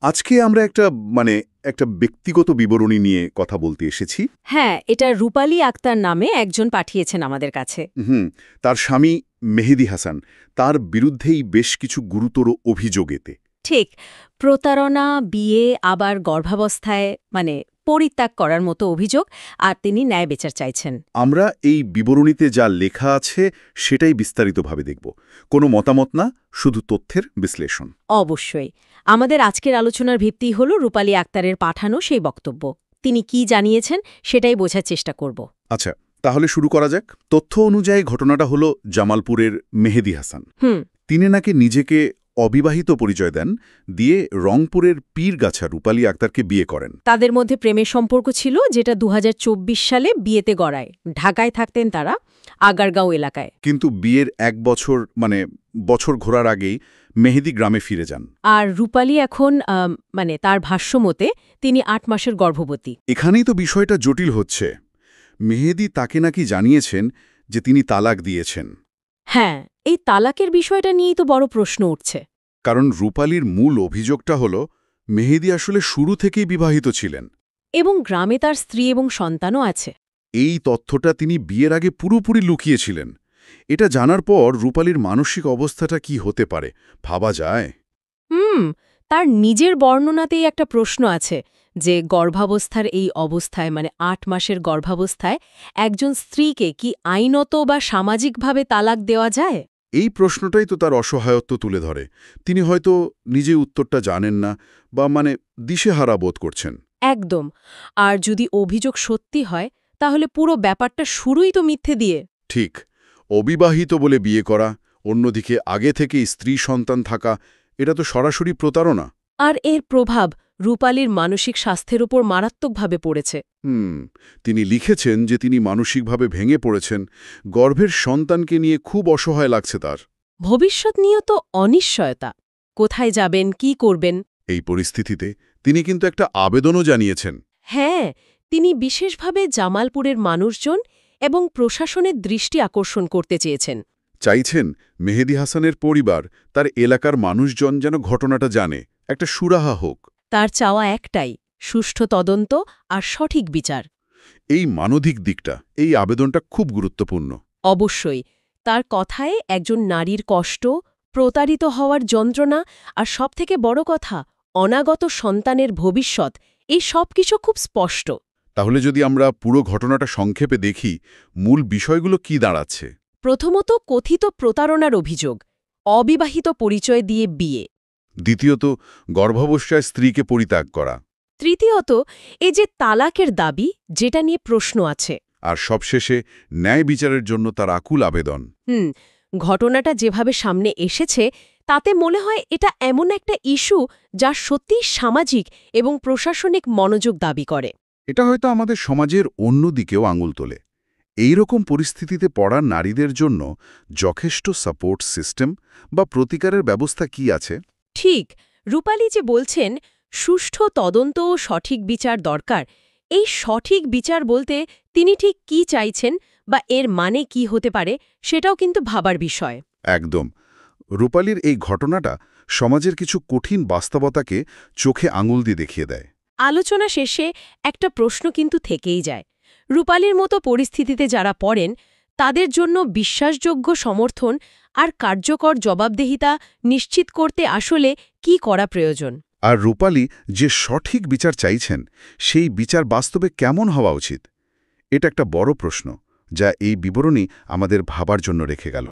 আজকে আমরা একটা ব্যক্তিগত বিবরণী নিয়ে কথা বলতে এসেছি। হ্যাঁ, এটা রূপালী আক্তার নামে একজন পাঠিয়েছেন আমাদের কাছে। তার স্বামী মেহেদী হাসান, তার বিরুদ্ধেই বেশ কিছু গুরুতর অভিযোগ এতে। ঠিক, প্রতারণা, বিয়ে, আবার গর্ভাবস্থায় পরিত্যাগ করার মতো অভিযোগ, আর তিনি ন্যায় বিচার চাইছেন। আমরা এই বিবরণীতে যা লেখা আছে সেটাই বিস্তারিতভাবে দেখব, কোনো মতামত না, শুধু তথ্যের বিশ্লেষণ। অবশ্যই। আমাদের আজকের আলোচনার ভিত্তি হল রূপালী আক্তারের পাঠানো সেই বক্তব্য। তিনি কি জানিয়েছেন সেটাই বোঝার চেষ্টা করব। আচ্ছা, তাহলে শুরু করা যাক। তথ্য অনুযায়ী ঘটনাটা হলো জামালপুরের মেহেদী হাসান। তিনি নাকি নিজেকে অবিবাহিত পরিচয় দেন, দিয়ে রংপুরের পীরগাছা রূপালী আক্তারকে বিয়ে করেন। তাদের মধ্যে প্রেমের সম্পর্ক ছিল, যেটা ২০২৪ সালে বিয়েতে গড়ায়। ঢাকায় থাকতেন তারা, আগারগাঁও এলাকায়। কিন্তু বিয়ের এক বছর ঘোরার আগেই মেহেদী গ্রামে ফিরে যান। আর রূপালী এখন তার ভাষ্যমতে তিনি ৮ মাসের গর্ভবতী। এখানেই তো বিষয়টা জটিল হচ্ছে। মেহেদী তাকে নাকি জানিয়েছেন যে তিনি তালাক দিয়েছেন। হ্যাঁ, এই তালাকের বিষয়টা নিয়েই তো বড় প্রশ্ন উঠছে। কারণ রূপালীর মূল অভিযোগটা হল মেহেদী আসলে শুরু থেকেই বিবাহিত ছিলেন, এবং গ্রামে তার স্ত্রী এবং সন্তানও আছে। এই তথ্যটা তিনি বিয়ের আগে পুরোপুরি লুকিয়েছিলেন। এটা জানার পর রূপালীর মানসিক অবস্থাটা কি হতে পারে ভাবা যায়। তার নিজের বর্ণনাতেই একটা প্রশ্ন আছে যে গর্ভাবস্থার এই অবস্থায় ৮ মাসের গর্ভাবস্থায় একজন স্ত্রীকে কি আইনত বা সামাজিকভাবে তালাক দেওয়া যায়? এই প্রশ্নটাই তো তার অসহায়ত্ব তুলে ধরে। তিনি হয়তো নিজে উত্তরটা জানেন না, বা দিশেহারা বোধ করছেন। একদম। আর যদি অভিযোগ সত্যি হয়, তাহলে পুরো ব্যাপারটা শুরুই তো মিথ্যে দিয়ে। ঠিক, অবিবাহিত বলে বিয়ে করা, অন্যদিকে আগে থেকে স্ত্রী সন্তান থাকা, এটা তো সরাসরি প্রতারণা। আর এর প্রভাব রূপালীর মানসিক স্বাস্থ্যের উপর মারাত্মকভাবে পড়েছে। তিনি লিখেছেন যে তিনি মানসিকভাবে ভেঙে পড়েছেন, গর্ভের সন্তানকে নিয়ে খুব অসহায় লাগছে তার। ভবিষ্যৎ নিয়ে তো অনিশ্চয়তা। কোথায় যাবেন, কি করবেন? এই পরিস্থিতিতে তিনি কিন্তু একটা আবেদনও জানিয়েছেন। হ্যাঁ, তিনি বিশেষভাবে জামালপুরের মানুষজন এবং প্রশাসনের দৃষ্টি আকর্ষণ করতে চেয়েছেন। চাইছেন মেহেদী হাসানের পরিবার, তার এলাকার মানুষজন যেন ঘটনাটা জানে, একটা সুরাহা হোক। তার চাওয়া একটাই, সুষ্ঠু তদন্ত আর সঠিক বিচার। এই মানবিক দিকটা, এই আবেদনটা খুব গুরুত্বপূর্ণ। অবশ্যই। তার কথায় একজন নারীর কষ্ট, প্রতারিত হওয়ার যন্ত্রণা, আর সবথেকে বড় কথা, অনাগত সন্তানের ভবিষ্যৎ, এই সব কিছু খুব স্পষ্ট। তাহলে যদি আমরা পুরো ঘটনাটা সংক্ষেপে দেখি, মূল বিষয়গুলো কি দাঁড়াচ্ছে? প্রথমত, কথিত প্রতারণার অভিযোগ, অবিবাহিত পরিচয় দিয়ে বিয়ে। দ্বিতীয়ত, গর্ভাবস্থায় স্ত্রীকে পরিত্যাগ করা। তৃতীয়ত, এই যে তালাকের দাবি, যেটা নিয়ে প্রশ্ন আছে। আর সবশেষে ন্যায় বিচারের জন্য তার আকুল আবেদন। ঘটনাটা যেভাবে সামনে এসেছে, তাতে মনে হয় এটা এমন একটা ইস্যু যা সত্যিই সামাজিক এবং প্রশাসনিক মনোযোগ দাবি করে। এটা হয়তো আমাদের সমাজের অন্য দিকেও আঙুল তোলে। এই রকম পরিস্থিতিতে পড়া নারীদের জন্য যথেষ্ট সাপোর্ট সিস্টেম বা প্রতিকারের ব্যবস্থা কি আছে? ঠিক, রূপালী যে বলছেন সুষ্ঠু তদন্ত ও সঠিক বিচার দরকার, এই সঠিক বিচার বলতে তিনি ঠিক কি চাইছেন বা এর মানে কি হতে পারে, সেটাও কিন্তু ভাবার বিষয়। একদম। রূপালীর এই ঘটনাটা সমাজের কিছু কঠিন বাস্তবতাকে চোখে আঙুল দিয়ে দেখিয়ে দেয়। আলোচনা শেষে একটা প্রশ্ন কিন্তু থেকেই যায়। রূপালীর মতো পরিস্থিতিতে যারা পড়েন, তাদের জন্য বিশ্বাসযোগ্য সমর্থন আর কার্যকর জবাবদিহিতা নিশ্চিত করতে আসলে কি করা প্রয়োজন? আর রূপালী যে সঠিক বিচার চাইছেন, সেই বিচার বাস্তবে কেমন হওয়া উচিত? এটা একটা বড় প্রশ্ন, যা এই বিবরণী আমাদের ভাবার জন্য রেখে গেল।